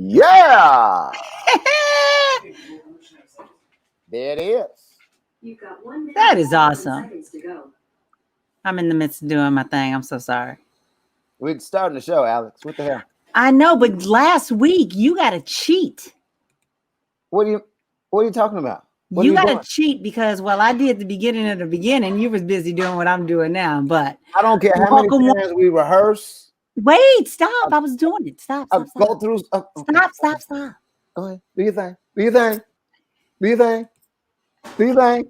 Yeah. There it is. You've got 1 minute. That is awesome. Seconds to go. I'm in the midst of doing my thing. I'm so sorry. We're starting the show, Alex. What the hell? I know, but last week you got to cheat. What are you talking about? What You are got doing? to cheat because, well, I did the beginning of the beginning. You was busy doing what I'm doing now, but I don't care how many times we rehearse. Wait, stop. I was doing it. Stop. Go through. Stop. Go ahead. Do your thing. Do your thing. Do your thing. Do your thing.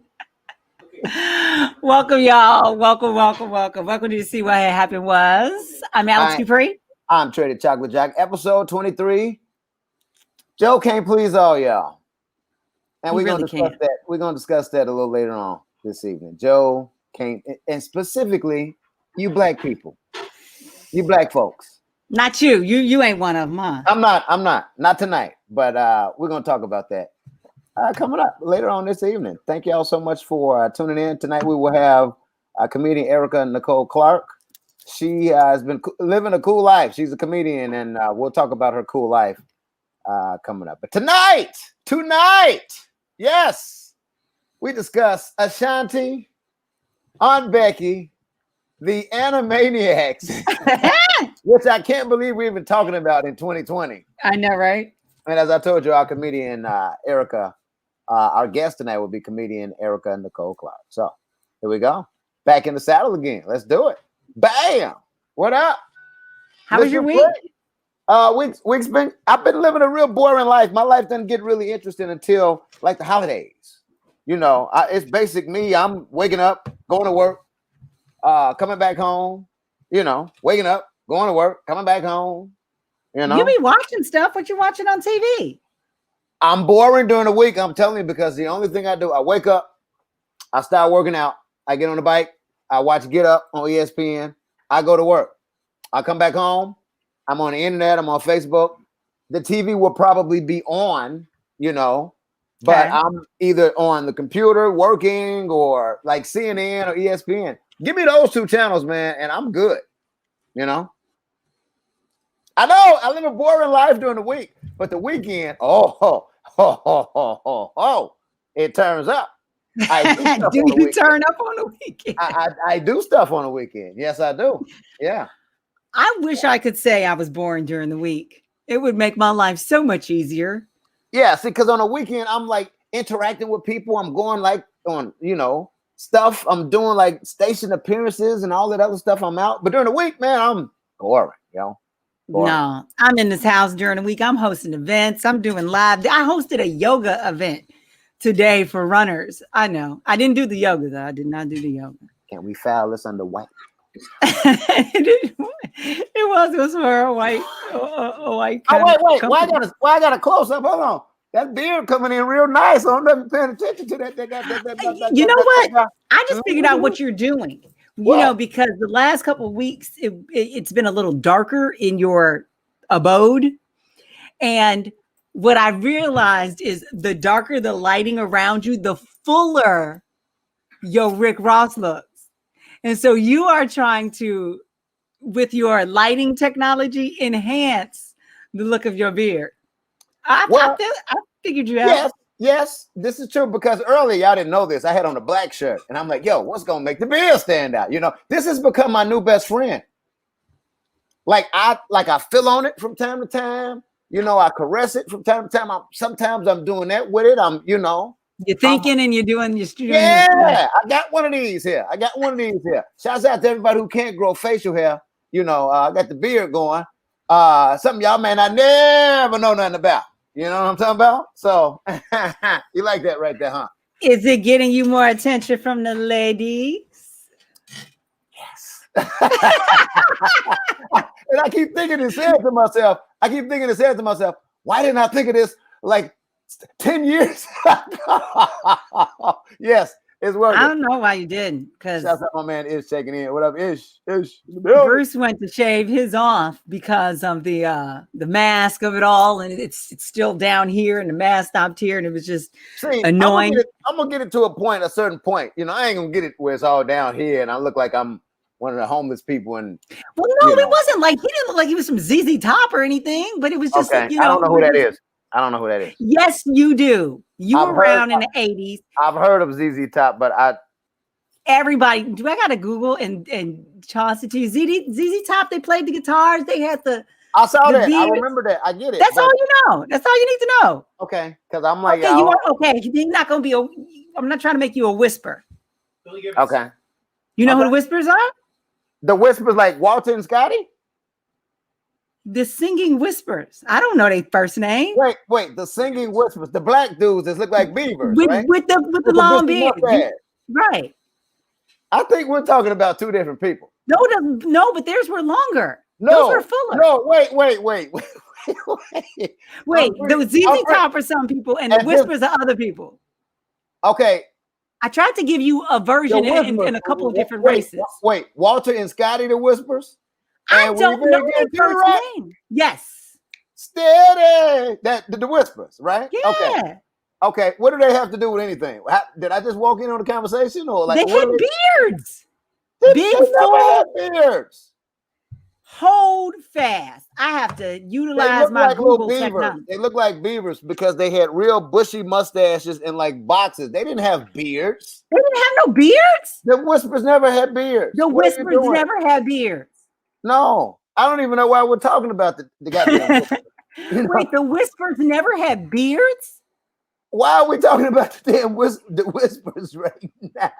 Welcome, y'all. Welcome to See What Had Happened Was. I'm Alex Dupree. I'm Trey the Chocolate Jack. Episode 23. Joe can't please all y'all. And we're going to discuss that. We're going to discuss that a little later on this evening. Joe can't, and specifically, you black people. You black folks. Not you. You ain't one of them, huh? I'm not. Not tonight. But we're going to talk about that coming up later on this evening. Thank you all so much for tuning in. Tonight we will have comedian Erica Nicole Clark. She has been living a cool life. She's a comedian, and we'll talk about her cool life coming up. But tonight, yes, we discuss Ashanti, Aunt Becky, the Animaniacs, which I can't believe we've been talking about in 2020. I know, right? And as I told you, our comedian Erica, our guest tonight will be comedian Erica Nicole Clark. So here we go. Back in the saddle again. Let's do it. Bam. What up? How was your week? Week's been. I've been living a real boring life. My life doesn't get really interesting until like the holidays. You know, it's basic me. I'm waking up, going to work, coming back home. You know, waking up, going to work, coming back home. You know, you be watching stuff. What you watching on TV? I'm boring during the week. I'm telling you, because the only thing I do, I wake up, I start working out, I get on the bike, I watch Get Up on ESPN, I go to work, I come back home, I'm on the internet, I'm on Facebook. The TV will probably be on, you know, but I'm either on the computer working or like CNN or ESPN. Give me those two channels, man, and I'm good, you know. I know I live a boring life during the week, but the weekend, it turns up. Do you turn up on the weekend? I do stuff on the weekend. Yes, I do. Yeah. I wish I could say I was boring during the week. It would make my life so much easier. Yeah, see, because on the weekend, I'm like interacting with people. I'm going like on, you know, stuff. I'm doing like station appearances and all that other stuff. I'm out. But during the week, man, I'm boring, you know. Boring. No, I'm in this house during the week. I'm hosting events. I'm doing live. I hosted a yoga event today for runners. I know. I didn't do the yoga, though. I did not do the yoga. Can we file this under white? It was for a white. Wait. Why I got a close up? Hold on. That beard coming in real nice. I'm not paying attention to that. You know what? I just figured out what you're doing. You know, because the last couple of weeks, it's been a little darker in your abode. And what I realized is the darker the lighting around you, the fuller your Rick Ross looks. And so you are trying to, with your lighting technology, enhance the look of your beard. I figured you out. Yes, this is true, because earlier y'all didn't know this. I had on a black shirt and I'm like, yo, what's gonna make the beard stand out? You know, this has become my new best friend. Like I feel on it from time to time. You know, I caress it from time to time. Sometimes I'm doing that with it. You're thinking and you're doing your studio. Yeah, I got one of these here. Shouts out to everybody who can't grow facial hair. You know, I got the beard going. Something y'all may not never know nothing about. You know what I'm talking about? So you like that right there, huh? Is it getting you more attention from the ladies? And I keep thinking and saying to myself, why didn't I think of this like 10 years ago? Yes, it's working. I don't know why you didn't, because Shouts out my man Ish checking in. What up, Ish? Bruce went to shave his off because of the mask of it all, and it's still down here, and the mask stopped here, and it was just annoying. I'm gonna get it to a certain point. You know, I ain't gonna get it where it's all down here, and I look like I'm one of the homeless people. And well, no, it wasn't like he didn't look like he was from ZZ Top or anything, but it was just okay. I don't know who that is. I don't know who that is. Yes, you do. You were around in the 80s. I've heard of ZZ Top, but everybody, do I gotta Google and toss it to you? ZZ Top, they played the guitars, they had I saw that. I remember that. I get it. That's all you know. That's all you need to know. Okay, because I'm like, okay, you are okay. You're not gonna be I'm not trying to make you a whisper. Okay. You know who the Whispers are? The Whispers, like Walter and Scotty? The Singing Whispers. I don't know their first name. Wait. The Singing Whispers. The black dudes that look like beavers, right? With the long beard. Right. I think we're talking about two different people. No, but theirs were longer. No, those were fuller. No, wait. The ZZ Top are some people, and the Whispers are other people. Okay. I tried to give you a version in a couple of different races. Wait, Walter and Scotty, the Whispers? I don't know their first name. Yes. Steady. The Whispers, right? Yeah. Okay. What do they have to do with anything? Did I just walk in on the conversation, or like they had beards? Big full beards. Hold fast. I have to utilize my like Google technology. They look like beavers because they had real bushy mustaches and like boxes. They didn't have beards. They didn't have no beards? The Whispers never had beards. The Whispers never had beards. No. I don't even know why we're talking about the goddamn Whispers. Wait, the Whispers never had beards? Why are we talking about the Whispers right now?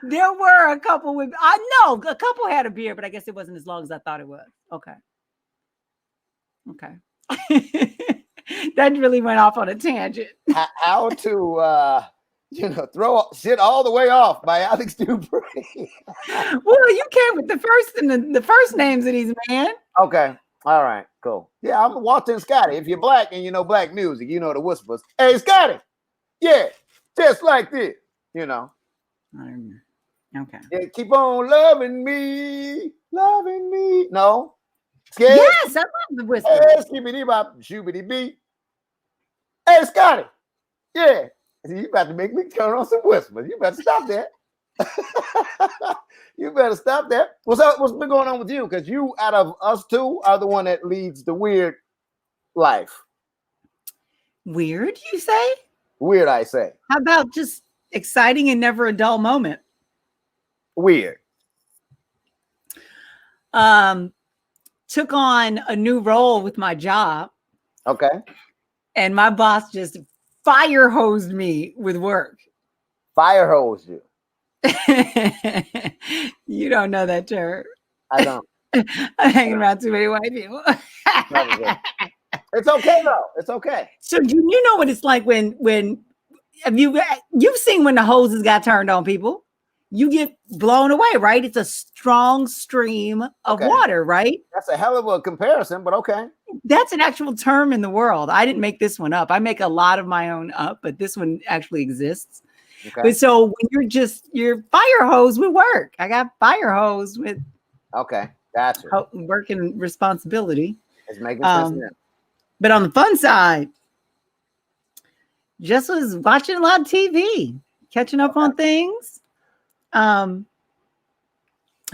There were a couple with, I know a couple had a beard, but I guess it wasn't as long as I thought it was. Okay. That really went off on a tangent. How to throw shit all the way off by Alex Dupree. Well, you came with the first and the first names of these men. Okay. All right, cool. Yeah, I'm Walter and Scotty. If you're black and you know black music, you know the Whispers. Hey, Scotty. Yeah, just like this, you know. Okay. Yeah, keep on loving me. No. Scared? Yes, I love the Whispers. Hey, skibbity bop, shoobity beat. Hey, Scotty. Yeah. You about to make me turn on some Whispers. You better stop that. You better stop that. What's been going on with you? Because you, out of us two, are the one that leads the weird life. Weird, you say? Weird, I say. How about just exciting and never a dull moment? Weird. Took on a new role with my job. Okay. And my boss just fire hosed me with work. Fire hosed you. You don't know that term. I don't. I'm hanging around too many white people. It's okay though. It's okay. So you know what it's like when you've seen when the hoses got turned on people, you get blown away, right? It's a strong stream of water, right? That's a hell of a comparison, but okay. That's an actual term in the world. I didn't make this one up. I make a lot of my own up, but this one actually exists. Okay. But so when you're fire hose with work. I got fire hose with gotcha. Work and responsibility. It's making sense. But on the fun side, just was watching a lot of TV, catching up on things. I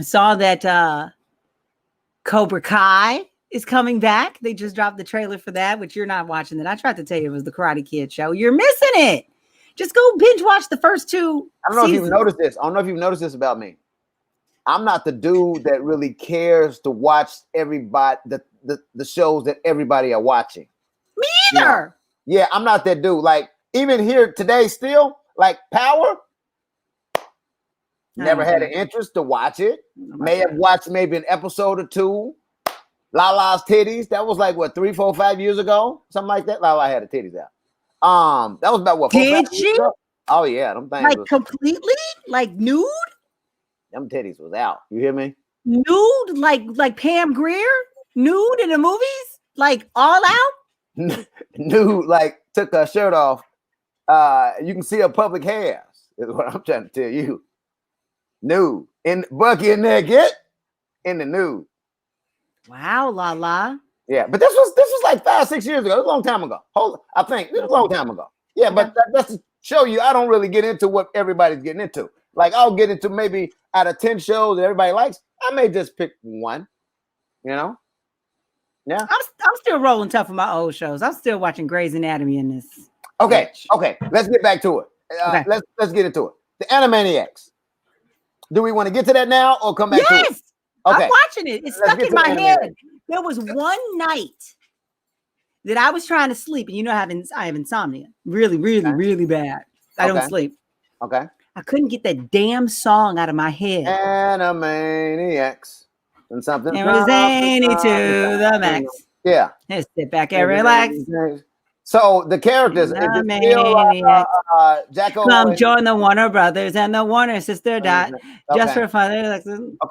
saw that Cobra Kai is coming back. They just dropped the trailer for that, which you're not watching. That I tried to tell you it was the Karate Kid show. You're missing it. Just go binge watch the first two. I don't know if you've noticed this. I don't know if you've noticed this about me. I'm not the dude that really cares to watch everybody the shows that everybody are watching. Me either. Yeah, I'm not that dude. Like even here today, still like Power. Never had an interest to watch it. May have watched maybe an episode or two. Lala's titties. That was like what 3, 4, 5 years ago, something like that. Lala had her titties out. That was about what? 4, 5 Did years she? ago? Oh yeah, them things Like was, completely? Like nude? them titties was out. You hear me? Nude? Like Pam Grier? Nude in the movies? Like all out? Nude, like took her shirt off. You can see her public hairs. Is what I'm trying to tell you. Nude. In Bucky and there get in the nude. Wow, la la. Yeah, but this was like 5, 6 years ago. It was a long time ago. I think this was a long time ago. Yeah, but that's to show you I don't really get into what everybody's getting into. Like I'll get into maybe out of 10 shows that everybody likes, I may just pick one. You know? Yeah. I'm still rolling tough with my old shows. I'm still watching Grey's Anatomy in this. Okay. Let's get back to it. Okay. Let's get into it. The Animaniacs. Do we want to get to that now or come back to it? Yes. Okay. I'm watching it. It's stuck in my head. There was one night that I was trying to sleep, and you know, I have insomnia, really, really, really bad. I don't sleep. Okay. I couldn't get that damn song out of my head. Animaniacs and something. And was zany to the max. Yeah. Let's sit back and relax. So the characters, Jacko. Come join the Warner Brothers and the Warner Sister Dot. Just for fun,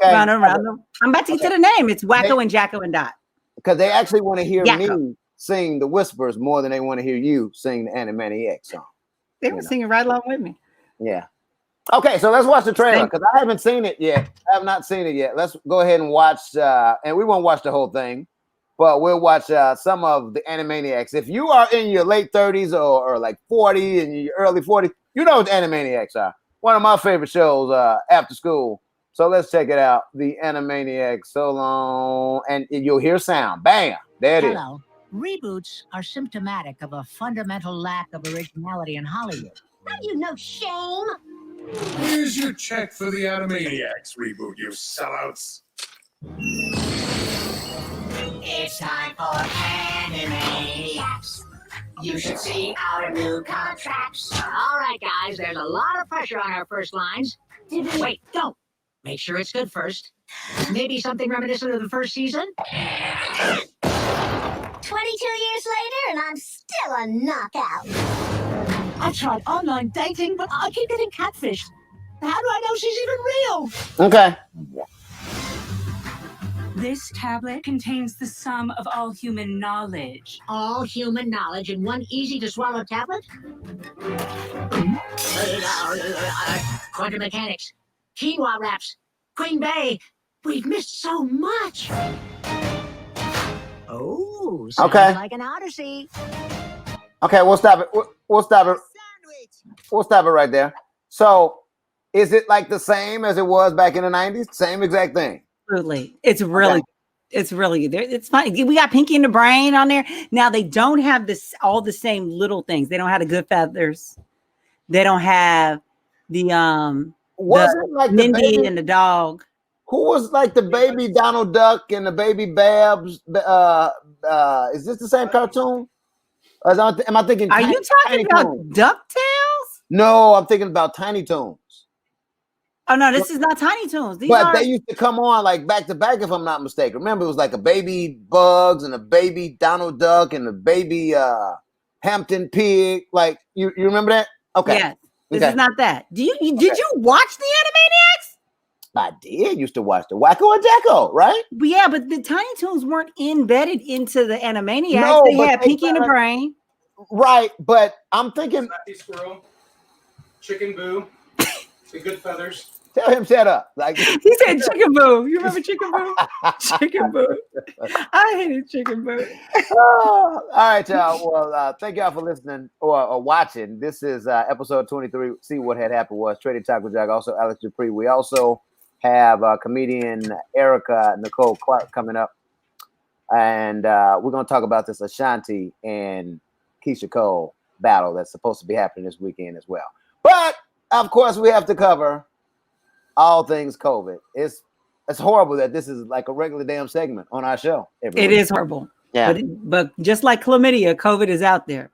run around them. I'm about to get to the name. It's Wacko and Jacko and Dot. Because they actually want to hear me sing the whispers more than they want to hear you sing the Animaniacs song. They were singing right along with me. Yeah. Okay, so let's watch the trailer because I haven't seen it yet. I have not seen it yet. Let's go ahead and watch, and we won't watch the whole thing, but we'll watch some of the Animaniacs. If you are in your late 30s or like 40 and your early 40s, you know what the Animaniacs are. One of my favorite shows after school. So let's check it out. The Animaniacs. So long, and you'll hear sound. Bam! There it is. Hello. Reboots are symptomatic of a fundamental lack of originality in Hollywood. Have you no shame? Here's your check for the Animaniacs reboot, you sellouts. It's time for Animaniacs. You should see our new contracts. All right, guys, there's a lot of pressure on our first lines. Wait, don't. Make sure it's good first. Maybe something reminiscent of the first season? 22 years later, and I'm still a knockout. I've tried online dating, but I keep getting catfished. How do I know she's even real? Okay. This tablet contains the sum of all human knowledge. All human knowledge in one easy-to-swallow tablet? Quantum mechanics, quinoa wraps, Queen Bey. We've missed so much. Oh, sounds like an odyssey. Okay, we'll stop it. We'll stop it. We'll stop it right there. So, is it like the same as it was back in the 90s? Same exact thing. Absolutely. It's really good. It's funny. We got Pinky and the Brain on there. Now they don't have all the same little things. They don't have the good feathers. They don't have the Wasn't like Mindy and the dog. Who was like the baby Donald Duck and the baby Babs? Is this the same cartoon? Or am I thinking? Are you talking about DuckTales? No, I'm thinking about Tiny Toons. Oh no, this is not Tiny Toons. They used to come on like back to back, if I'm not mistaken. Remember, it was like a baby Bugs and a baby Donald Duck and a baby Hampton Pig. Like you remember that? Okay. Yes. This is not that. Did you watch the Animaniacs? I did used to watch the Wacko and Jacko, right? Yeah, but the Tiny Toons weren't embedded into the Animaniacs. No, they had Pinky and the Brain. Right, but I'm thinking Snappy Squirrel, Chicken Boo, the Good Feathers. Tell him shut up. Like he said Chicken Boo. You remember Chicken Boo? Chicken Boo. I hated Chicken Boo. All right, y'all. Well, thank y'all for listening or watching. This is episode 23. See what had happened was Trading Talk with Jack, also Alex Dupree. We also have comedian Erica Nicole Clark coming up. And we're going to talk about this Ashanti and Keisha Cole battle that's supposed to be happening this weekend as well. But, of course, we have to cover all things COVID. It's horrible that this is like a regular damn segment on our show. It is horrible. Yeah. But just like chlamydia, COVID is out there.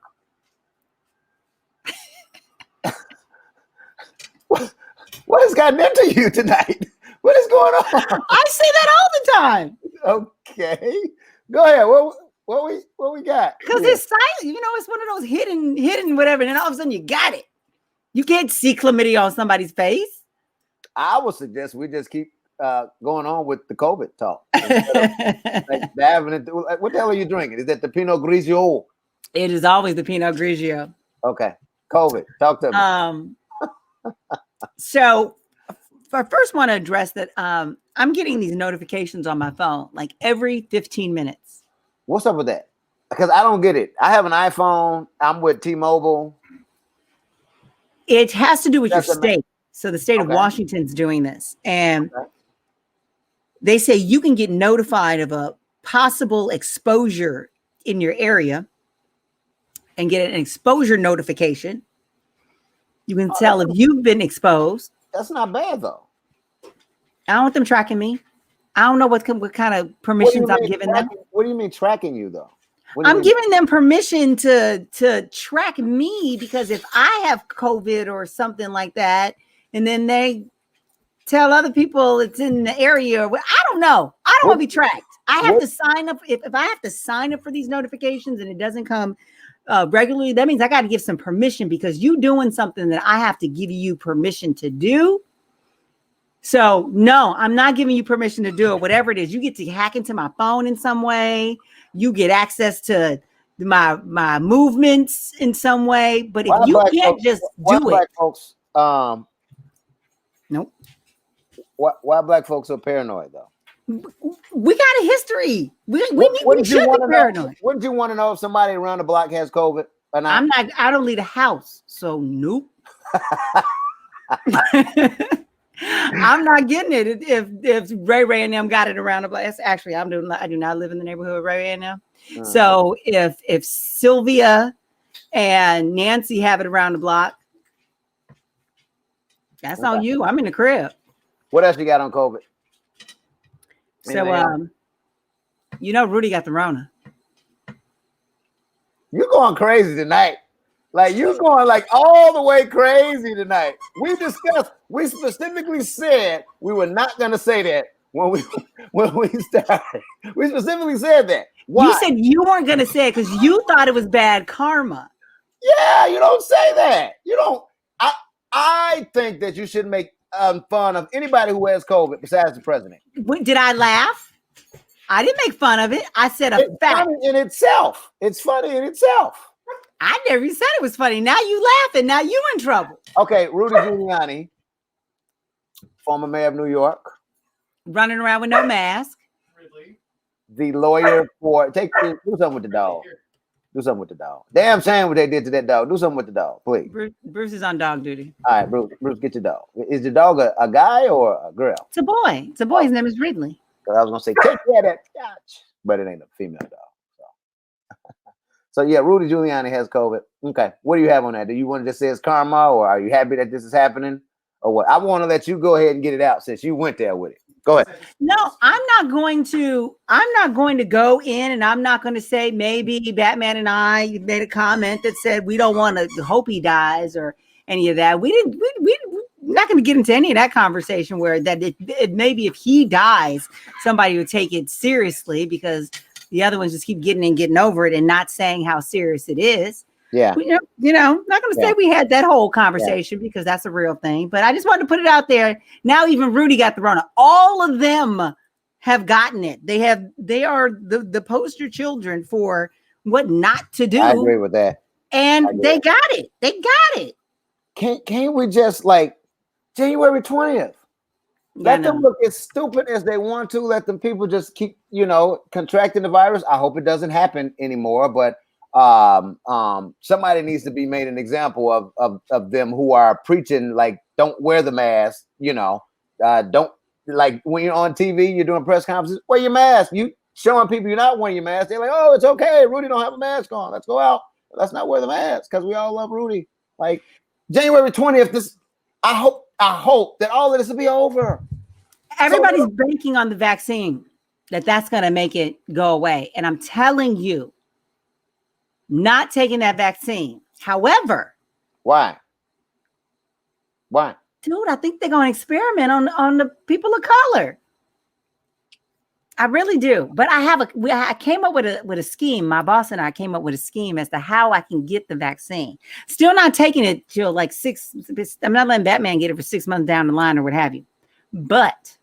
What has gotten into you tonight? What is going on? I say that all the time. Okay. Go ahead. What we got? Because Yeah. it's silent. It's one of those hidden whatever. And then all of a sudden you got it. You can't see chlamydia on somebody's face. I would suggest we just keep going on with the COVID talk. Like diving into, what the hell are you drinking? Is that the Pinot Grigio? It is always the Pinot Grigio. Okay. COVID. Talk to me. So I first want to address that I'm getting these notifications on my phone like every 15 minutes. What's up with that? Because I don't get it. I have an iPhone. I'm with T-Mobile. It has to do with your state. So the state of Okay. Washington's doing this. And they say you can get notified of a possible exposure in your area and get an exposure notification. You can tell if you've been exposed. That's not bad, though. I don't want them tracking me. I don't know what kind of permissions I'm giving them. What do you mean tracking you, though? I'm giving them permission to track me, because if I have COVID or something like that, and then they tell other people it's in the area, I don't know. I don't want to be tracked. I have to sign up. If I have to sign up for these notifications and it doesn't come regularly, that means I got to give some permission, because you doing something that I have to give you permission to do. So no, I'm not giving you permission to do it. Whatever it is, you get to hack into my phone in some way. You get access to my movements in some way. But if you can't just do it, black folks, nope. Why black folks are paranoid, though? We got a history. We should be paranoid. Wouldn't you want to know if somebody around the block has COVID or not? I don't leave the house, so nope. I'm not getting it. If Ray and them got it around the block, actually I do not live in the neighborhood with Ray and them. So if Sylvia and Nancy have it around the block, that's on you. I'm in the crib. What else you got on COVID? So Rudy got the Rona. You're going crazy tonight. Like, you're going like all the way crazy tonight. We specifically said we were not going to say that when we started. We specifically said that. Why? You said you weren't going to say it because you thought it was bad karma. Yeah, you don't say that. You don't. I think that you should make fun of anybody who has COVID besides the president. Did I laugh? I didn't make fun of it. I said a fact. Funny in itself. It's funny in itself. I never said it was funny. Now you laughing. Now you in trouble. Okay, Rudy Giuliani, former mayor of New York, running around with no mask. The lawyer for do something with the dog. Do something with the dog. Damn shame what they did to that dog. Do something with the dog, please. Bruce is on dog duty. All right, Bruce, get your dog. Is the dog a guy or a girl? It's a boy. It's a boy. His name is Ridley. I was gonna say take care of that couch, but it ain't a female dog. So yeah, Rudy Giuliani has COVID. Okay, what do you have on that? Do you want to just say it's karma, or are you happy that this is happening, or what? I want to let you go ahead and get it out since you went there with it. Go ahead. No, I'm not going to go in, and I'm not going to say maybe Batman and I made a comment that said we don't want to hope he dies or any of that. We're not going to get into any of that conversation where it maybe if he dies, somebody would take it seriously because the other ones just keep getting over it and not saying how serious it is. Yeah. Not going to say we had that whole conversation because that's a real thing, but I just wanted to put it out there. Now, even Rudy got the Rona. All of them have gotten it. They are the poster children for what not to do. I agree with that. And they got it. They got it. Can't we just like January 20th? Let them look as stupid as they want to. Let them people just keep, contracting the virus. I hope it doesn't happen anymore. But somebody needs to be made an example of them who are preaching like don't wear the mask. Don't, like when you're on TV, you're doing press conferences, wear your mask. You showing people you're not wearing your mask. They're like, oh, it's okay. Rudy don't have a mask on. Let's go out. Let's not wear the mask because we all love Rudy. Like January 20th. I hope that all of this will be over. Everybody's banking on the vaccine, that's going to make it go away. And I'm telling you, not taking that vaccine. However. Why? Dude, I think they're going to experiment on the people of color. I really do. But I came up with a scheme. My boss and I came up with a scheme as to how I can get the vaccine. Still not taking it till like 6. I'm not letting Batman get it for 6 months down the line or what have you. But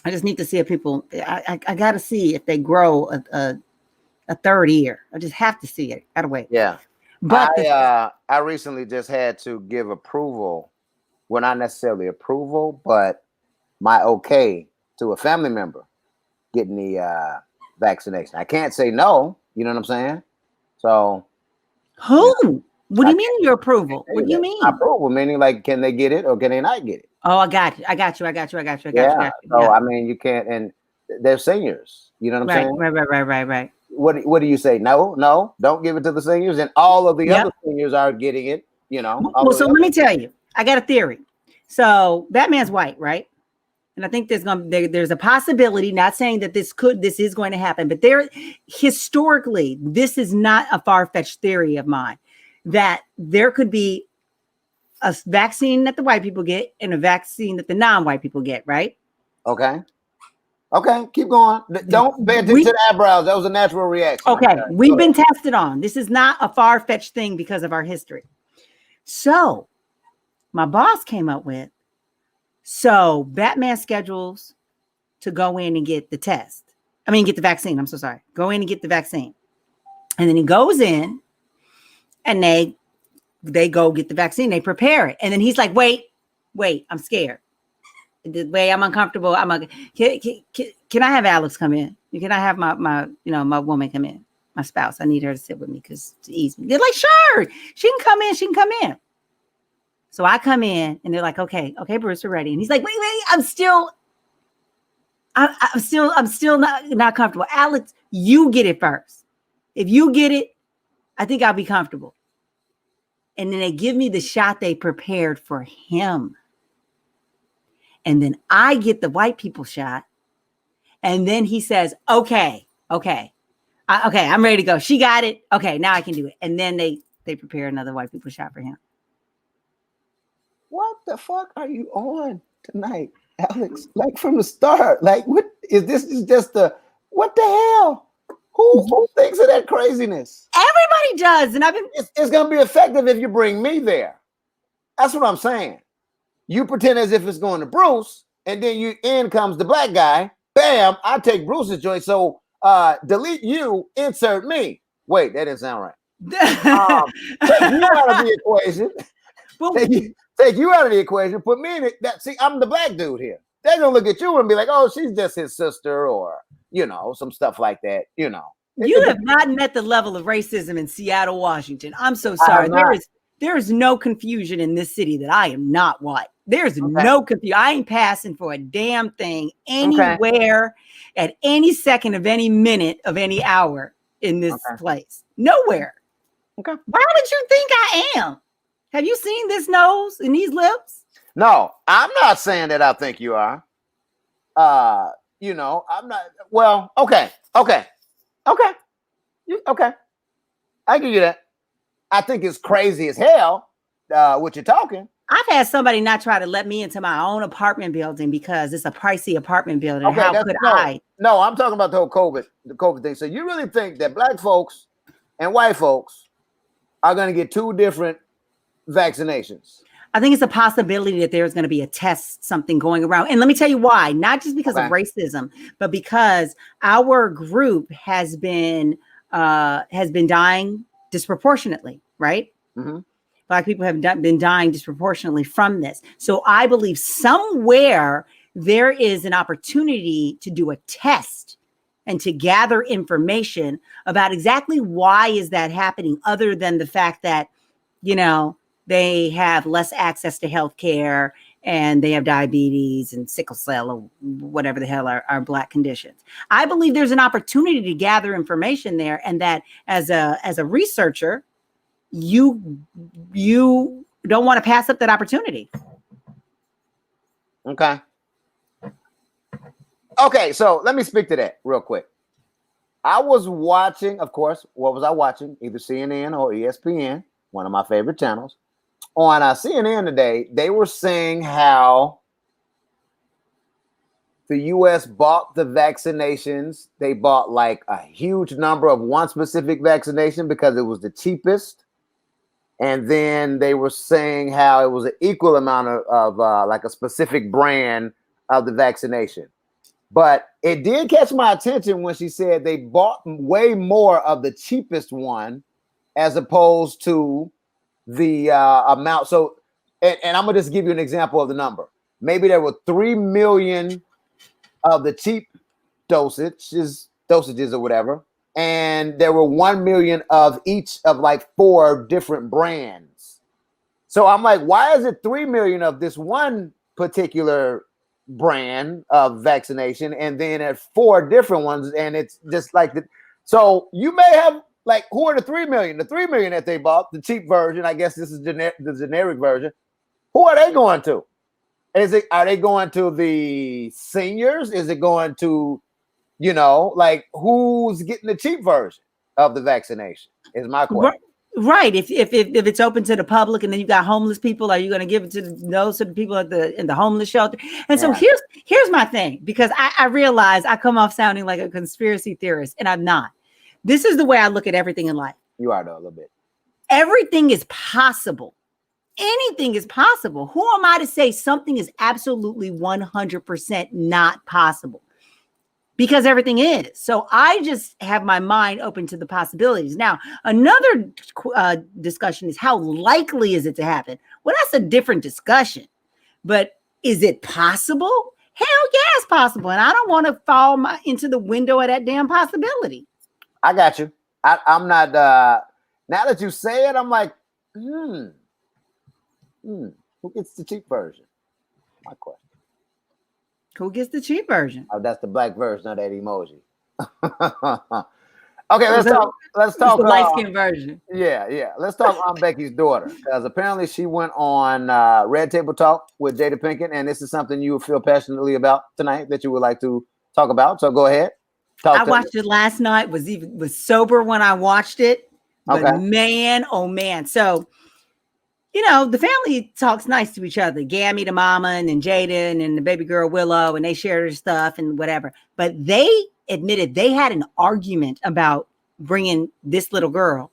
I just need to see if people. I got to see if they grow a third ear. I just have to see it. Gotta wait. Yeah. But I recently just had to give approval. Well, not necessarily approval, but my okay to a family member getting the vaccination. I can't say no. You know what I'm saying? So who? Yeah. What do you mean your approval? What do you mean? Approval meaning like, can they get it or can they not get it? Oh, I got you. Yeah. So I mean, you can't, and they're seniors. You know what I'm saying? Right. What do you say? No, don't give it to the seniors, and all of the Yep. other seniors are getting it. You know. Well, so let me tell you, I got a theory. So Batman's white, right? And I think there's a possibility, not saying that this is going to happen, but historically, this is not a far-fetched theory of mine, that there could be a vaccine that the white people get and a vaccine that the non-white people get, right? Okay, keep going. Don't pay attention to the eyebrows. That was a natural reaction. Okay, we've been tested on. This is not a far-fetched thing because of our history. So my boss came up with, so Batman schedules to go in and get the get the vaccine. I'm so sorry. Go in and get the vaccine. And then he goes in and they go get the vaccine. They prepare it. And then he's like, wait, I'm scared. I'm uncomfortable. Can I have Alex come in? Can I have my woman come in? My spouse. I need her to sit with me because it's easy. They're like, sure, she can come in. So I come in and they're like, okay, Bruce, we're ready. And he's like, wait, I'm still not comfortable. Alex, you get it first. If you get it, I think I'll be comfortable. And then they give me the shot they prepared for him. And then I get the white people shot. And then he says, okay, I'm ready to go. She got it. Okay, now I can do it. And then they prepare another white people shot for him. What the fuck are you on tonight, Alex? Like from the start. Like, what is this? Is just what the hell? Who thinks of that craziness? Everybody does. And it's gonna be effective if you bring me there. That's what I'm saying. You pretend as if it's going to Bruce, and then in comes the black guy. Bam, I take Bruce's joint. So delete you, insert me. Wait, that didn't sound right. Take you out of the equation. Take you out of the equation. Put me in it. See, I'm the black dude here. They're gonna look at you and be like, "Oh, she's just his sister," or some stuff like that. You have not met the level of racism in Seattle, Washington. I'm so sorry. There is no confusion in this city that I am not white. There's no confusion. I ain't passing for a damn thing anywhere at any second of any minute of any hour in this place. Nowhere. Okay. Why would you think I am? Have you seen this nose and these lips? No, I'm not saying that I think you are. I'm not. Well, okay. Okay. I give you that. I think it's crazy as hell what you're talking. I've had somebody not try to let me into my own apartment building because it's a pricey apartment building. Okay, how could I? No, I'm talking about the whole COVID thing. So you really think that black folks and white folks are going to get two different vaccinations? I think it's a possibility that there's going to be a test, something going around. And let me tell you why, not just because of racism, but because our group has been dying disproportionately, right? Mm-hmm. Black people have been dying disproportionately from this. So I believe somewhere there is an opportunity to do a test and to gather information about exactly why is that happening, other than the fact that, they have less access to healthcare and they have diabetes and sickle cell or whatever the hell are Black conditions. I believe there's an opportunity to gather information there, and that as a researcher, you don't want to pass up that opportunity. Okay, so let me speak to that real quick. I was watching, of course, what was I watching? Either CNN or ESPN, one of my favorite channels. On CNN today, they were saying how the U.S. bought the vaccinations. They bought like a huge number of one specific vaccination because it was the cheapest. And then they were saying how it was an equal amount of like a specific brand of the vaccination. But it did catch my attention when she said they bought way more of the cheapest one as opposed to the amount. So, and I'm going to just give you an example of the number. Maybe there were 3 million of the cheap dosages or whatever. And there were 1 million of each of like 4 different brands. So I'm like, why is it 3 million of this one particular brand of vaccination and then at 4 different ones? And it's just like so you may have like, who are the 3 million? The 3 million that they bought, the cheap version, I guess this is the generic version. Who are they going to? Are they going to the seniors? Is it going to, like who's getting the cheap version of the vaccination is my question. Right. If it's open to the public and then you got homeless people, are you going to give it to those of the people in the homeless shelter? And so here's my thing, because I realize I come off sounding like a conspiracy theorist, and I'm not. This is the way I look at everything in life. You are, though, a little bit. Everything is possible. Anything is possible. Who am I to say something is absolutely 100% not possible? Because everything is. So I just have my mind open to the possibilities. Now, another discussion is how likely is it to happen? Well, that's a different discussion. But is it possible? Hell yeah, it's possible. And I don't want to fall into the window of that damn possibility. I got you. I'm not, now that you say it, I'm like, who gets the cheap version? My question. Who gets the cheap version? Oh, that's the black version of that emoji. Okay, let's talk. Let's talk the light skin version. Yeah. Let's talk on Becky's daughter, because apparently she went on Red Table Talk with Jada Pinkett, and this is something you feel passionately about tonight that you would like to talk about. So go ahead. I watched it last night. Was sober when I watched it. But okay. Man, oh man. So, the family talks nice to each other. Gammy, the mama, and then Jaden and the baby girl Willow, and they share their stuff and whatever. But they admitted they had an argument about bringing this little girl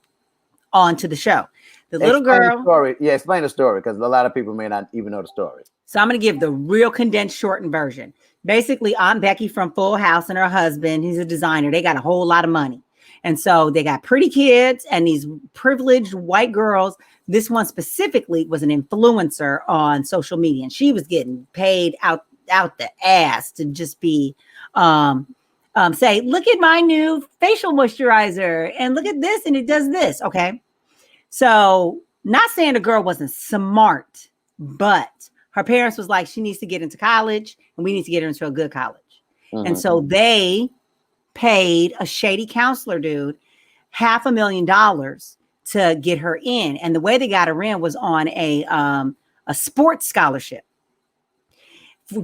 onto the show. Little girl. Story. Yeah, explain the story, because a lot of people may not even know the story. So I'm going to give the real condensed, shortened version. Basically, Aunt Becky from Full House and her husband, he's a designer. They got a whole lot of money. And so they got pretty kids and these privileged white girls. This one specifically was an influencer on social media, and she was getting paid out the ass to just be say, look at my new facial moisturizer and look at this, and it does this. Okay. So not saying the girl wasn't smart, but her parents was like, she needs to get into college and we need to get her into a good college. Mm-hmm. And so they paid a shady counselor dude $500,000 to get her in. And the way they got her in was on a sports scholarship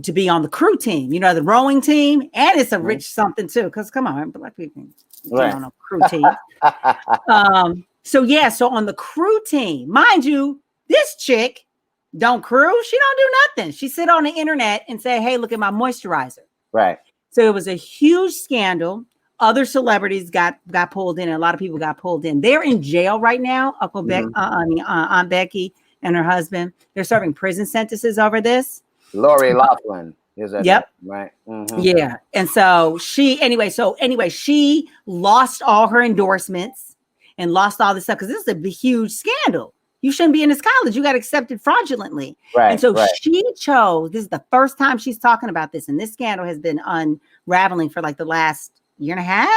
to be on the crew team, the rowing team. And it's a rich something too. Cause come on, black people get on a crew team. So on the crew team, mind you, this chick don't crew. She don't do nothing. She sit on the internet and say, hey, look at my moisturizer. Right. So it was a huge scandal. Other celebrities got pulled in, and a lot of people got pulled in. They're in jail right now. Aunt Becky and her husband. They're serving prison sentences over this. Lori Loughlin is that? Yep. Right. Mm-hmm. Yeah. And so she lost all her endorsements and lost all this stuff, because this is a huge scandal. You shouldn't be in this college. You got accepted fraudulently. Right, and so she chose, this is the first time she's talking about this. And this scandal has been unraveling for like the last year and a half,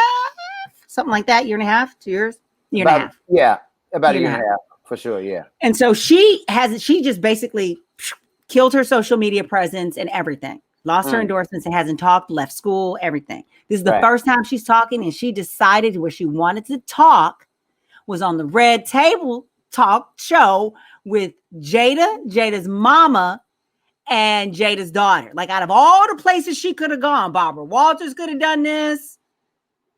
something like that. Year and a half, 2 years, year and a half. Yeah. About a year and a half for sure. Yeah. And so she just basically killed her social media presence and everything, lost her endorsements and hasn't talked, left school, everything. This is the first time she's talking, and she decided where she wanted to talk was on the Red Table Talk show with Jada's mama, and Jada's daughter. Like, out of all the places she could have gone, Barbara Walters could have done this.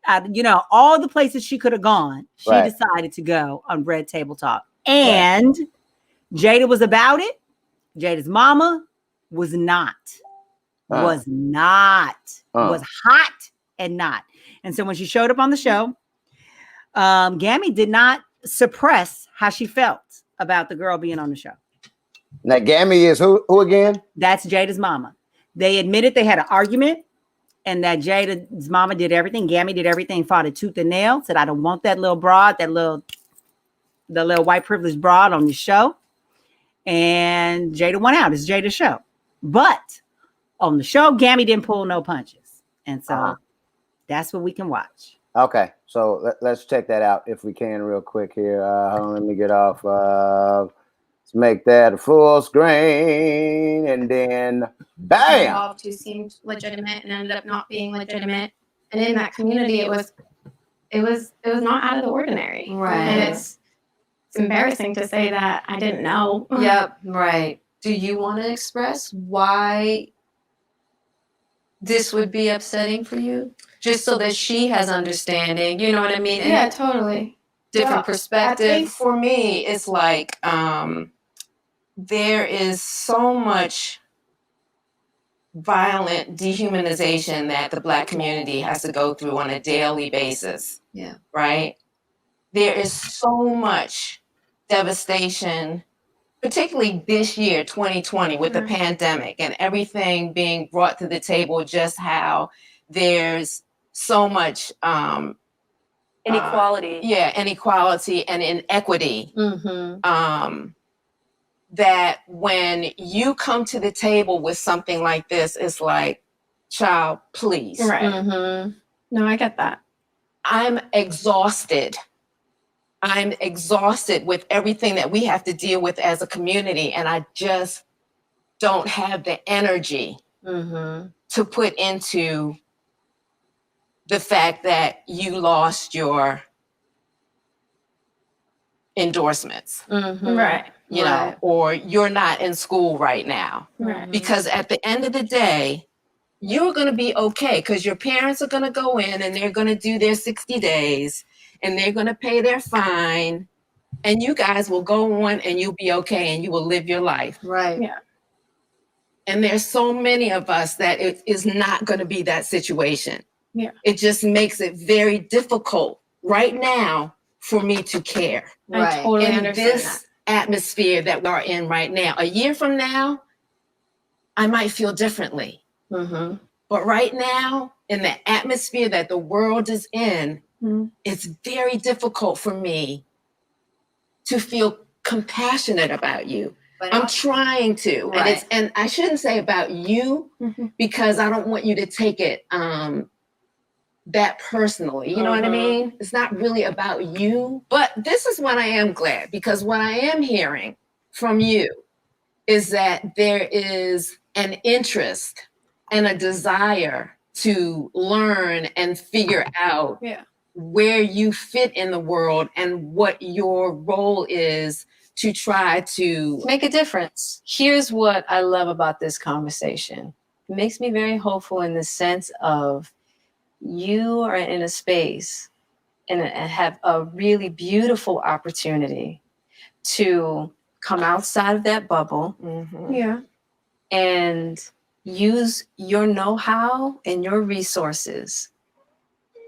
All the places she could have gone, she decided to go on Red Table Talk. And Jada was about it. Jada's mama was not. was hot and not. And so when she showed up on the show, Gammy did not suppress how she felt about the girl being on the show. Now, Gammy is who again? That's Jada's mama. They admitted they had an argument and that Jada's mama did everything. Gammy did everything, fought it tooth and nail, said, I don't want that little broad, the little white privileged broad on the show. And Jada went out. It's Jada's show. But on the show, Gammy didn't pull no punches. And so that's what we can watch. Okay, so let's check that out if we can real quick here. Hold on, let me get off. Let's make that a full screen, and then bam. Involved who seemed legitimate and ended up not being legitimate. And in that community, it was not out of the ordinary. Right. And it's embarrassing to say that I didn't know. Yep, right. Do you want to express why this would be upsetting for you? Just so that she has understanding, you know what I mean? Yeah, totally. Different I perspective. think for me, it's like there is so much violent dehumanization that the Black community has to go through on a daily basis. Yeah. Right? There is so much devastation, particularly this year, 2020, with the pandemic and everything being brought to the table, just how there's so much Inequality. inequality and inequity. Mm-hmm. That when you come to the table with something like this, it's like, child, please. Right. Mm-hmm. No, I get that. I'm exhausted. I'm exhausted with everything that we have to deal with as a community, and I just don't have the energy to put into the fact that you lost your endorsements, Right. you know, or you're not in school right now. Right. Because at the end of the day, you're going to be okay because your parents are going to go in and they're going to do their 60 days and they're going to pay their fine, and you guys will go on and you'll be okay and you will live your life. Right. Yeah. And there's so many of us that it is not going to be that situation. Yeah. It just makes it very difficult right now for me to care. I totally In understand this atmosphere that we're in right now. A year from now, I might feel differently. Mm-hmm. But right now, in the atmosphere that the world is in, it's very difficult for me to feel compassionate about you. But I'm trying to. Right. And I shouldn't say about you because I don't want you to take it that personally. You know what I mean? It's not really about you. But this is what I am glad, because what I am hearing from you is that there is an interest and a desire to learn and figure out where you fit in the world and what your role is to try to make a difference. Here's what I love about this conversation. It makes me very hopeful in the sense of you are in a space and have a really beautiful opportunity to come outside of that bubble and use your know-how and your resources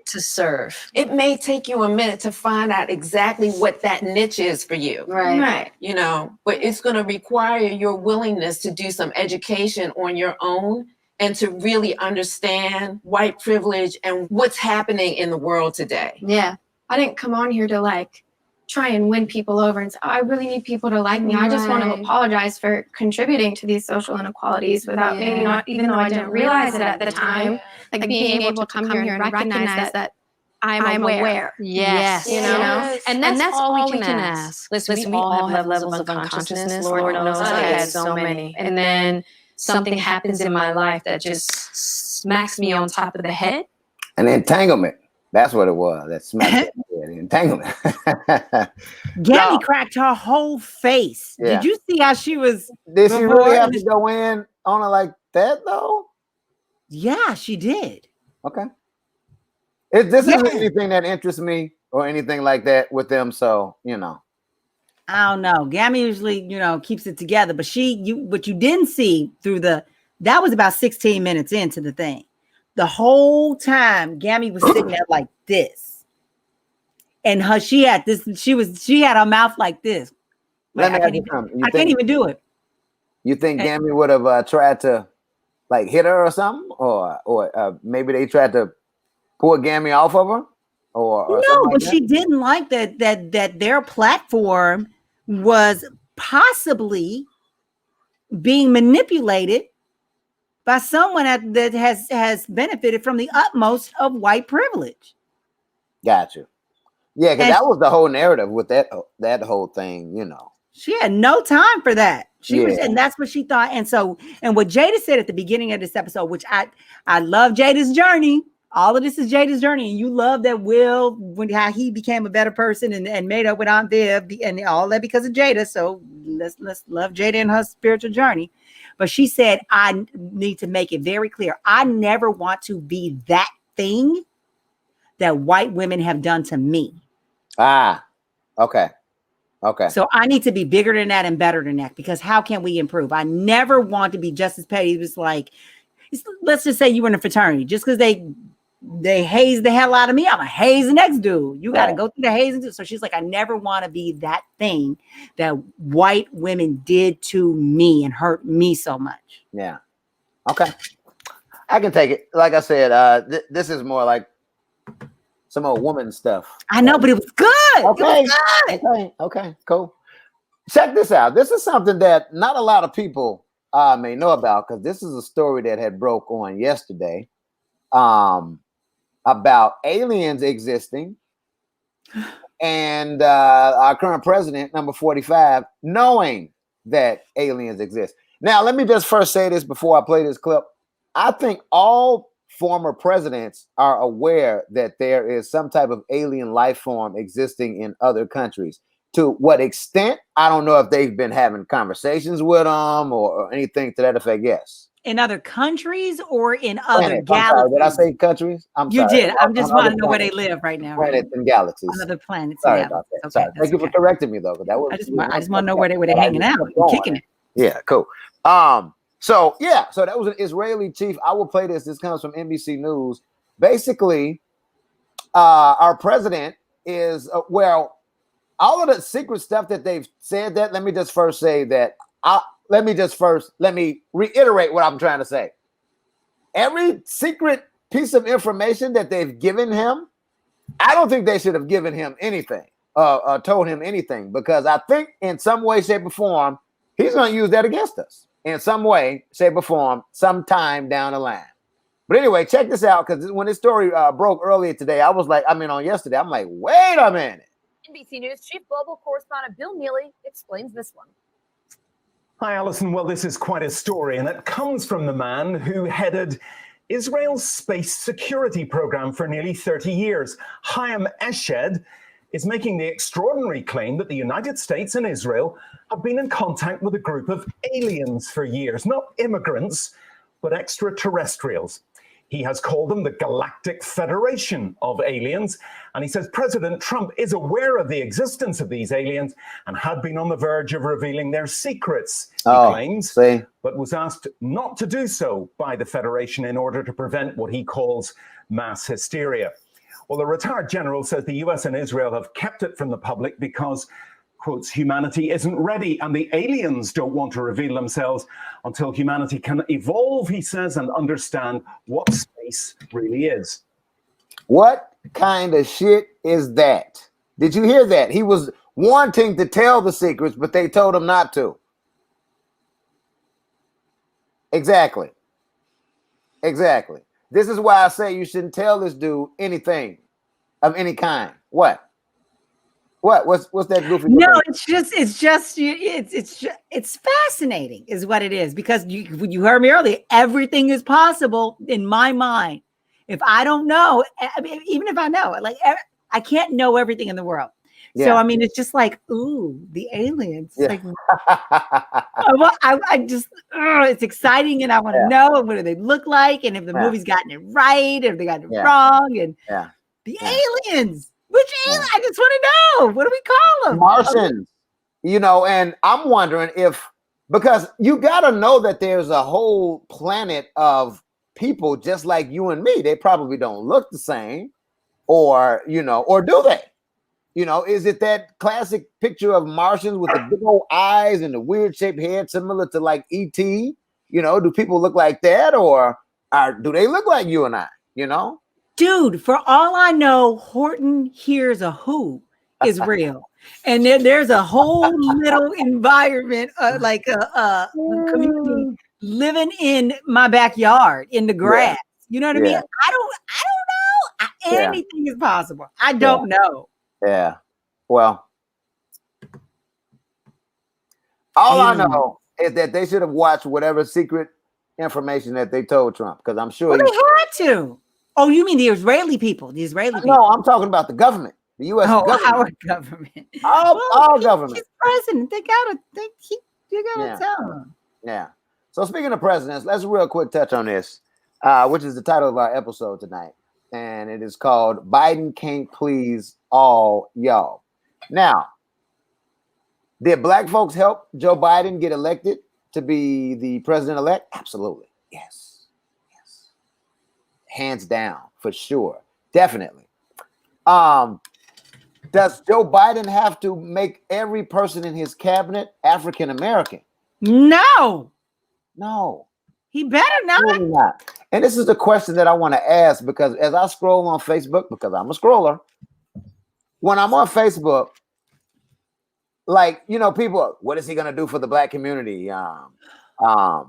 to serve. It may take you a minute to find out exactly what that niche is for you. Right. You know, but it's going to require your willingness to do some education on your own and to really understand white privilege and what's happening in the world today. Yeah. I didn't come on here to like try and win people over and say, oh, I really need people to like me. I just want to apologize for contributing to these social inequalities without maybe not, even though I didn't realize it at the time, like being able to come here and recognize that I'm aware. Yes. You know? And that's all we can ask. Listen, we all have levels of unconsciousness. Lord knows I had so many. And then something happens in my life that just smacks me on top of the head. An entanglement. That's what it was. That smacked the entanglement. Gammy cracked her whole face. Yeah. Did you see how she was? Did she really have to go in on her like that though? Yeah, she did. Okay. This isn't anything that interests me or anything like that with them. So, you know. I don't know. Gammy usually, keeps it together. But what you didn't see through the That was about 16 minutes into the thing. The whole time, Gammy was sitting there like this, and she had her mouth like this. Like, I can't even do it. You think Gammy would have tried to like hit her or something, or maybe they tried to pull Gammy off of her, or no? But she didn't like that their platform was possibly being manipulated by someone that has benefited from the utmost of white privilege. Got you. Yeah, because that was the whole narrative with that whole thing, you know. She had no time for that. She was, and that's what she thought. And what Jada said at the beginning of this episode, which I love Jada's journey. All of this is Jada's journey, and you love that Will, how he became a better person and made up with Aunt Viv, and all that because of Jada. So let's love Jada and her spiritual journey. But she said, I need to make it very clear. I never want to be that thing that white women have done to me. Ah, okay. Okay. So I need to be bigger than that and better than that, because how can we improve? I never want to be just as petty. It's like, let's just say you were in a fraternity. Just because they haze the hell out of me, I'm a haze the next dude. You got to go through the hazing. So she's like, I never want to be that thing that white women did to me and hurt me so much. Yeah. Okay. I can take it. Like I said, this is more like some old woman stuff. I know, but it was good. Okay. It was good. Okay, cool. Check this out. This is something that not a lot of people may know about, because this is a story that had broke on yesterday about aliens existing, and our current president, number 45, knowing that aliens exist. Now, let me just first say this before I play this clip. I think all former presidents are aware that there is some type of alien life form existing in other countries. To what extent, I don't know if they've been having conversations with them or anything to that effect. Yes. In other countries or in other planets. galaxies? Did I say countries? You did. I'm just wanting to know where they live right now. Planets and galaxies. On other planets. Sorry and about that. Okay, sorry. Thank you for correcting me, though. That was. I just want to know where they're hanging out, and kicking it. Yeah, cool. So that was an Israeli chief. I will play this. This comes from NBC News. Basically, our president is all of the secret stuff that they've said. That let me just first say that. Let me reiterate what I'm trying to say. Every secret piece of information that they've given him, I don't think they should have given him anything, told him anything, because I think in some way, shape, or form, he's going to use that against us in some way, shape, or form, sometime down the line. But anyway, check this out, because when this story broke earlier today, on yesterday, I'm like, wait a minute. NBC News Chief Global Correspondent Bill Neely explains this one. Hi, Alison. Well, this is quite a story, and it comes from the man who headed Israel's space security program for nearly 30 years. Chaim Eshed is making the extraordinary claim that the United States and Israel have been in contact with a group of aliens for years, not immigrants, but extraterrestrials. He has called them the Galactic Federation of Aliens, and he says President Trump is aware of the existence of these aliens and had been on the verge of revealing their secrets, he claims, but was asked not to do so by the Federation in order to prevent what he calls mass hysteria. Well, the retired general says the US and Israel have kept it from the public because, quotes, humanity isn't ready and the aliens don't want to reveal themselves until humanity can evolve, he says, and understand what space really is. What kind of shit is that? Did you hear that? He was wanting to tell the secrets, but they told him not to. Exactly. This is why I say you shouldn't tell this dude anything of any kind. What? What's that goofy? No, it's fascinating, is what it is, because you heard me earlier. Everything is possible in my mind. If I don't know, even if I know, like I can't know everything in the world. Yeah. So it's just like, ooh, the aliens. Yeah. Like, it's exciting, and I want to know what do they look like, and if the movie's gotten it right, if they got it wrong, and the aliens. Which alien? I just want to know. What do we call them? Martians. And I'm wondering if Because you got to know that there's a whole planet of people just like you and me. They probably don't look the same, or or do they? Is it that classic picture of Martians with the big old eyes and the weird shaped head, similar to like E.T.? Do people look like that, or do they look like you and I? Dude, for all I know, Horton Hears a Who is real. And there's a whole little environment, like a community living in my backyard in the grass. You know what I mean? I don't know. Anything is possible. I don't know. Yeah. Well, all I know is that they should have watched whatever secret information that they told Trump, because I'm sure they had to. Oh, you mean the Israeli people? The Israeli people? No, I'm talking about the government, the U.S. government. Our government. All government. He's president. You gotta tell him. Yeah. So speaking of presidents, let's real quick touch on this, which is the title of our episode tonight, and it is called "Biden Can't Please All Y'all." Now, did black folks help Joe Biden get elected to be the president-elect? Absolutely. Yes. Hands down, for sure. Definitely. Does Joe Biden have to make every person in his cabinet African-American? No. He better not. Really not. And this is the question that I want to ask, because as I scroll on Facebook, because I'm a scroller, when I'm on Facebook, like, people, what is he going to do for the black community? A lot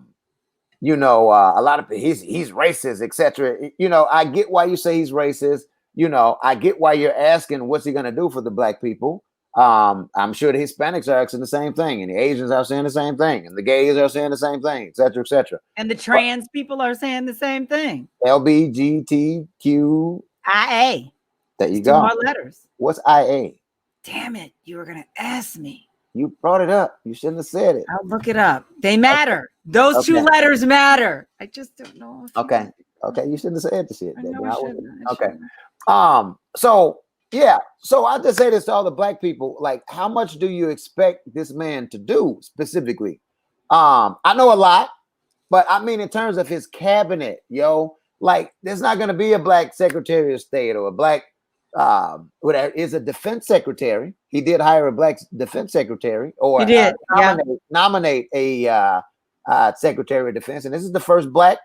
of he's racist, etc. I get why you say he's racist. I get why you're asking what's he going to do for the black people. I'm sure the Hispanics are asking the same thing, and the Asians are saying the same thing, and the gays are saying the same thing, etc., etc. And the trans people are saying the same thing. LBGTQ. IA. There you go. More letters. What's IA? Damn it! You were gonna ask me. You brought it up. You shouldn't have said it. I'll look it up. They matter. Those two letters matter. I just don't know. Okay. You shouldn't have said the shit. Okay. So I just say this to all the black people: like, how much do you expect this man to do specifically? I know a lot, but I mean in terms of his cabinet, like there's not going to be a black Secretary of State or a black whatever is a defense secretary. He did hire a black defense secretary, or he did nominate a Secretary of Defense, and this is the first black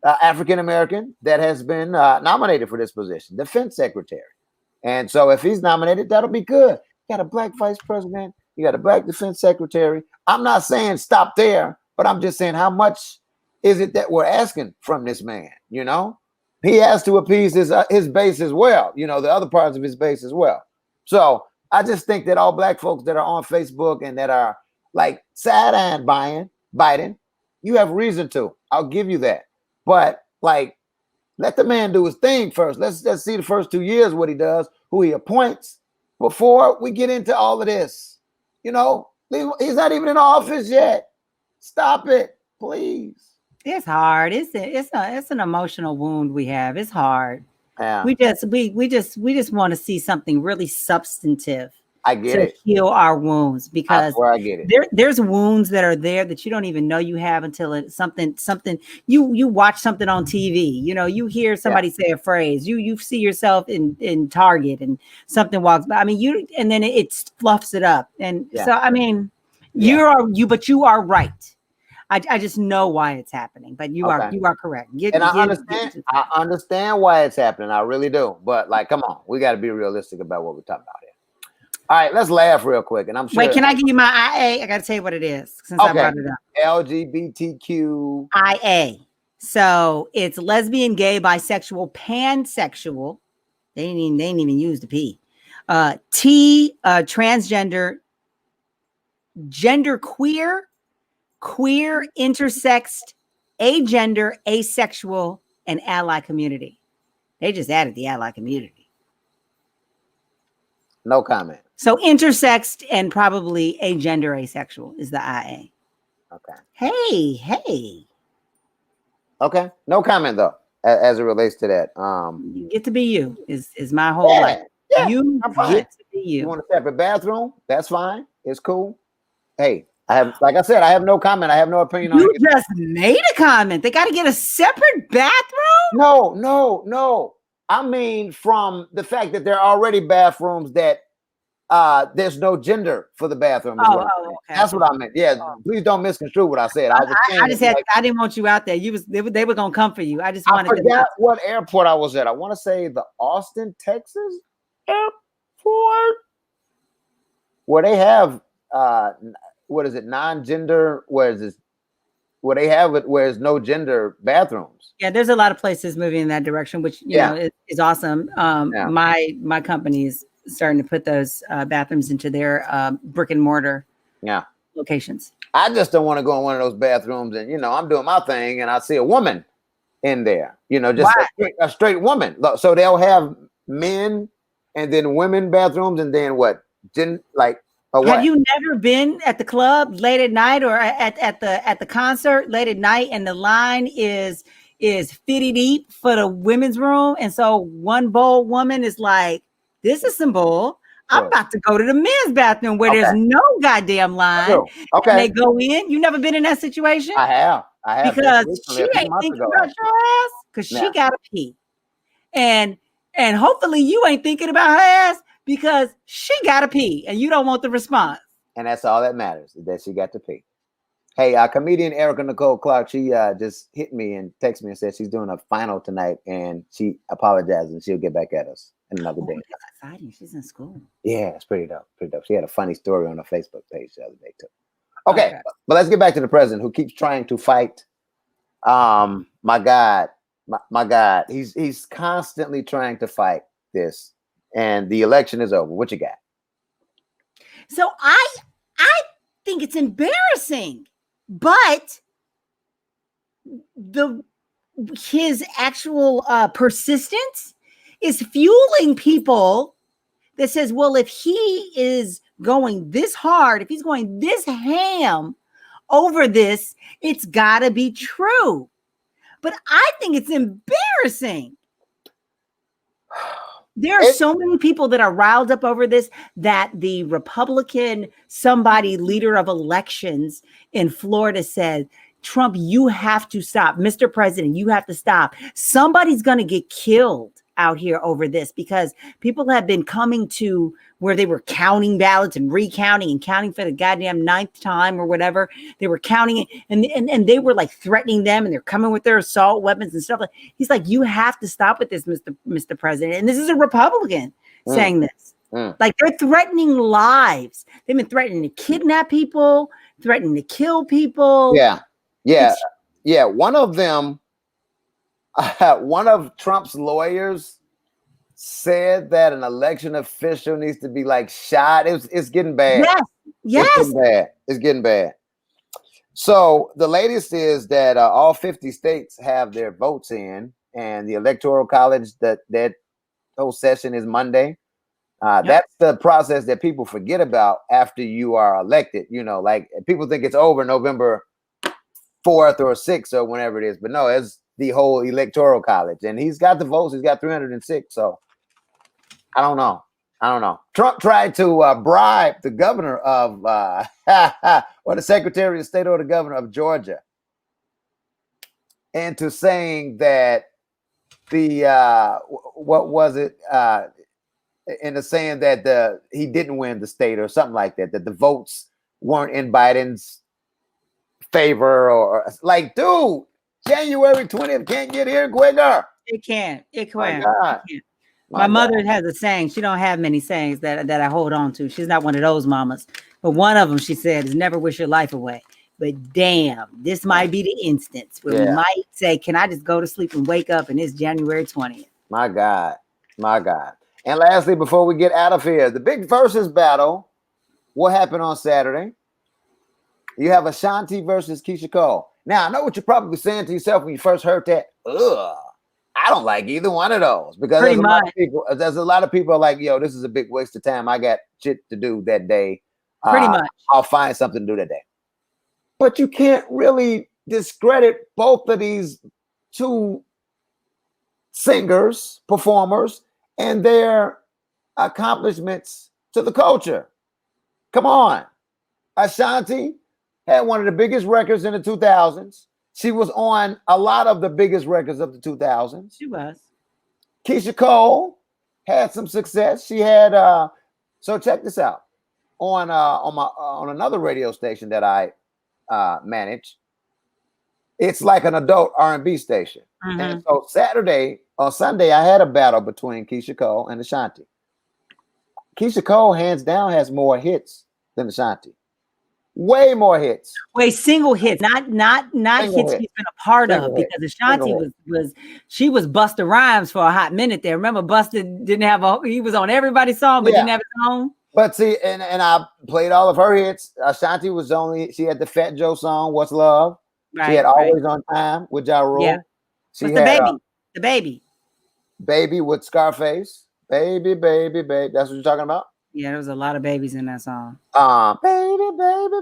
African American that has been nominated for this position, defense secretary. And so if he's nominated, that'll be good. You got a black vice president, you got a black defense secretary. I'm not saying stop there, but I'm just saying, how much is it that we're asking from this man? He has to appease his base as well, the other parts of his base as well. So I just think that all black folks that are on Facebook and that are like side-eyeing Biden, you have reason to. I'll give you that. But like, let the man do his thing first. Let's see the first 2 years what he does, who he appoints, before we get into all of this. He's not even in office yet. Stop it, please. It's hard. It's an emotional wound we have. It's hard. Yeah. We just want to see something really substantive. I get it. Heal our wounds, because I get it. There's wounds that are there that you don't even know you have until it's something you watch something on TV. You hear somebody say a phrase. You see yourself in Target and something walks by. I mean, and then it fluffs it up. And so I mean, you are right. I just know why it's happening, but you are correct. I understand why it's happening. I really do. But like, come on, we got to be realistic about what we're talking about here. All right, let's laugh real quick. And I'm sure. Wait, can I give you my IA? I got to tell you what it is since I brought it up. LGBTQ. IA. So it's lesbian, gay, bisexual, pansexual. They didn't even use the P. T, transgender, gender queer, intersexed, agender, asexual, and ally community. They just added the ally community. No comment. So intersexed and probably agender, asexual is the IA. Okay. Hey. Okay. No comment though, as it relates to that. You get to be you is my whole life. Yeah, you I'm fine. get to be you. You want a separate bathroom? That's fine. It's cool. Hey, I have, like I said, I have no comment. I have no opinion on You it. just made a comment. They got to get a separate bathroom? No. I mean, from the fact that there are already bathrooms that there's no gender for the bathroom. Is what I'm saying. Okay. That's what I meant. Yeah, please don't misconstrue what I said. I was saying I just had, I didn't want you out there. They were gonna come for you. I just wanted I forgot what airport I was at. I want to say the Austin, Texas airport, where they have what is it, non-gender? Where they have it where there's no gender bathrooms. Yeah, there's a lot of places moving in that direction, which you know is awesome. My company is starting to put those bathrooms into their brick and mortar locations. I just don't want to go in one of those bathrooms and I'm doing my thing and I see a woman in there, just a straight woman. So they'll have men and then women bathrooms and then what? Have you never been at the club late at night or at the concert late at night and the line is 50 deep for the women's room? And so one bold woman is like, this is some bull. I'm about to go to the men's bathroom where there's no goddamn line. Okay. And they go in. You never been in that situation? I have. Because she ain't thinking about your ass because she got to pee. And hopefully you ain't thinking about her ass because she got to pee and you don't want the response. And that's all that matters, is that she got to pee. Hey, comedian Erica Nicole Clark, she just hit me and texted me and said she's doing a final tonight and she apologized and she'll get back at us another day. That's exciting. She's in school. Yeah, it's pretty dope. She had a funny story on her Facebook page the other day too. Okay, but let's get back to the president who keeps trying to fight. My God, he's constantly trying to fight this, and the election is over. What you got? So I think it's embarrassing, but his actual persistence is fueling people that says, well, if he is going this hard, if he's going this ham over this, it's got to be true. But I think it's embarrassing. There are so many people that are riled up over this that the Republican leader of elections in Florida said, Trump, you have to stop. Mr. President, you have to stop. Somebody's going to get killed out here over this because people have been coming to where they were counting ballots and recounting and counting for the goddamn 9th time or whatever. They were counting it and they were like threatening them and they're coming with their assault weapons and stuff. He's like, you have to stop with this, Mr. President. And this is a Republican saying this. Like they're threatening lives. They've been threatening to kidnap people, threatening to kill people. Yeah. One of them, one of Trump's lawyers said that an election official needs to be like shot. It's getting bad. Yes. It's getting bad. So the latest is that all 50 states have their votes in, and the Electoral College, that whole session is Monday. That's the process that people forget about after you are elected. Like people think it's over November 4th or 6th or whenever it is, but no, it's the whole Electoral College, and he's got the votes. He's got 306. So I don't know. Trump tried to bribe the governor of or the Secretary of State or the governor of Georgia into saying that what was it? Into saying that he didn't win the state or something like that. That the votes weren't in Biden's favor or like, dude. January 20th can't get here quicker. It can't. My mother has a saying. She don't have many sayings that I hold on to. She's not one of those mamas. But one of them, she said, is never wish your life away. But damn, this might be the instance where we might say, can I just go to sleep and wake up and it's January 20th? My God. And lastly, before we get out of here, the big versus battle. What happened on Saturday? You have Ashanti versus Keisha Cole. Now, I know what you're probably saying to yourself when you first heard that. I don't like either one of those because there's a lot of people are like, yo, this is a big waste of time. I got shit to do that day. Pretty much. I'll find something to do that day. But you can't really discredit both of these two singers, performers, and their accomplishments to the culture. Come on. Ashanti had one of the biggest records in the 2000s. She was on a lot of the biggest records of the 2000s. She was. Keisha Cole had some success. She had so check this out. On another radio station that I manage. It's like an adult R&B station. Mm-hmm. And so Sunday, I had a battle between Keisha Cole and Ashanti. Keisha Cole, hands down, has more hits than Ashanti. Way more hits. Wait, single hits, not hits she's been a part of, because Ashanti was Busta Rhymes for a hot minute there. Remember, Busta he was on everybody's song, but didn't have his own. But see, and I played all of her hits. Ashanti she had the Fat Joe song, What's Love? She had Always on Time with Ja Rule. Yeah. She had the baby. Baby with Scarface. Baby. That's what you're talking about? Yeah, there was a lot of babies in that song. Baby.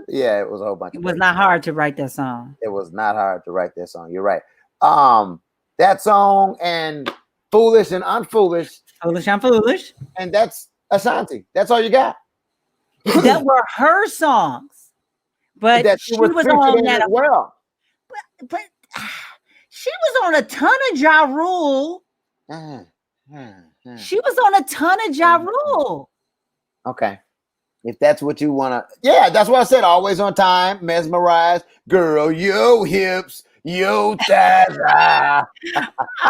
Yeah, it was a whole bunch. It was not hard to write that song. It was not hard to write that song. You're right. That song and Foolish and Unfoolish. Foolish, Unfoolish. And that's Ashanti. That's all you got. That were her songs. But that she was on that as well. But she was on a ton of Ja Rule. She was on a ton of Ja Rule. Okay. If that's what you want to. Yeah, that's what I said. Always on Time, Mesmerized, Girl, Yo Hips, Yo Thighs. I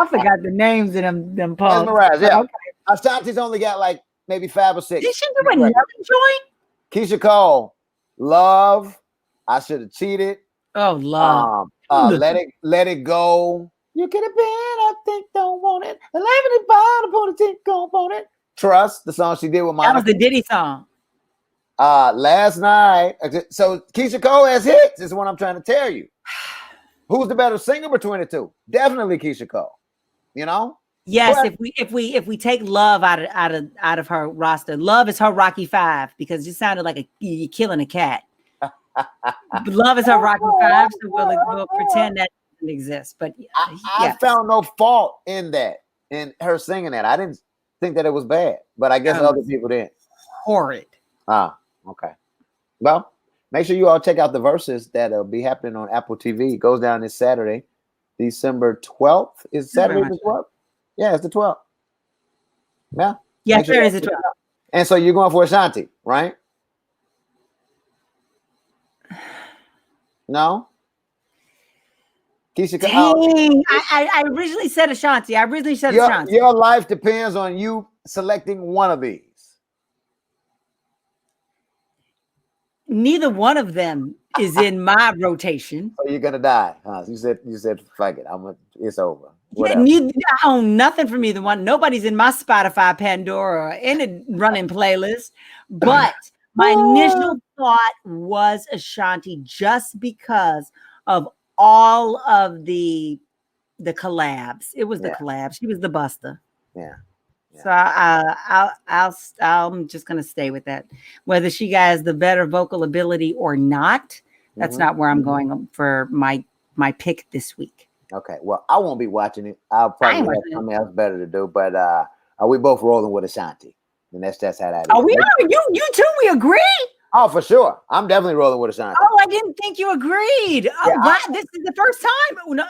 forgot the names of them poems. Mesmerized, yeah. Okay. Ashanti's only got like maybe 5 or 6. Did she do another joint? Keisha Cole, Love, I Should Have Cheated. Oh, Love. Let it Go. You could have been, I think, don't want it. 11 and bottom on the tick, don't want it. Trust, the song she did with Monica. That was the Diddy song. Last night. So Keisha Cole has hits, is what I'm trying to tell you. Who's the better singer between the two? Definitely Keisha Cole. You know? Yes, but if we take Love out of her roster, Love is her Rocky Five, because it sounded like you're killing a cat. Love is her Rocky Five, so we'll pretend that doesn't exist. But I found no fault in that, in her singing that. I didn't think that it was bad, but I guess other people didn't. Horrid. Okay. Well, make sure you all check out the verses that'll be happening on Apple TV. It goes down this Saturday, December 12th. Is Saturday the 12th? Yeah, it's the 12th. Yeah. Yeah, sure is the 12th. And so you're going for Ashanti, right? No? Keisha Cole. I originally said Ashanti. Ashanti. Your life depends on you selecting one of these. Neither one of them is in my rotation. Oh, you're gonna die, huh? You said fuck it. It's over. Yeah, I own nothing from either one. Nobody's in my Spotify, Pandora, or any running playlist. But my initial thought was Ashanti, just because of all of the collabs. It was the collabs. She was the Buster. Yeah. So I'm just gonna stay with that. Whether she has the better vocal ability or not, that's not where I'm going for my pick this week. Okay, well, I won't be watching it. I'll probably have something else better to do. But are we both rolling with Ashanti? And that's how that is. Oh, we are. You two, we agree. Oh, for sure. I'm definitely rolling with Ashanti. Oh, I didn't think you agreed. Oh, wow, this is the first time. No.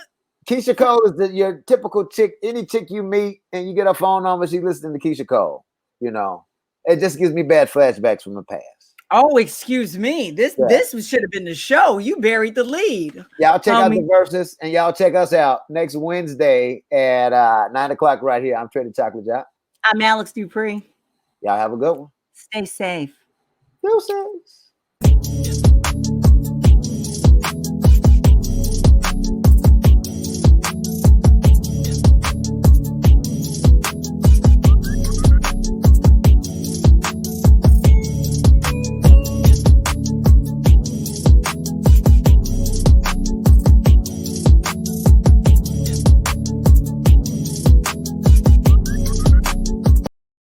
Keisha Cole is your typical chick. Any chick you meet and you get a phone number, she's listening to Keisha Cole. You know, it just gives me bad flashbacks from the past. Oh, excuse me. This should have been the show. You buried the lead. Y'all check out the verses, and y'all check us out next Wednesday at 9:00 right here. I'm Trey the Chocolate Jock. I'm Alex Dupree. Y'all have a good one. Stay safe. Deuces.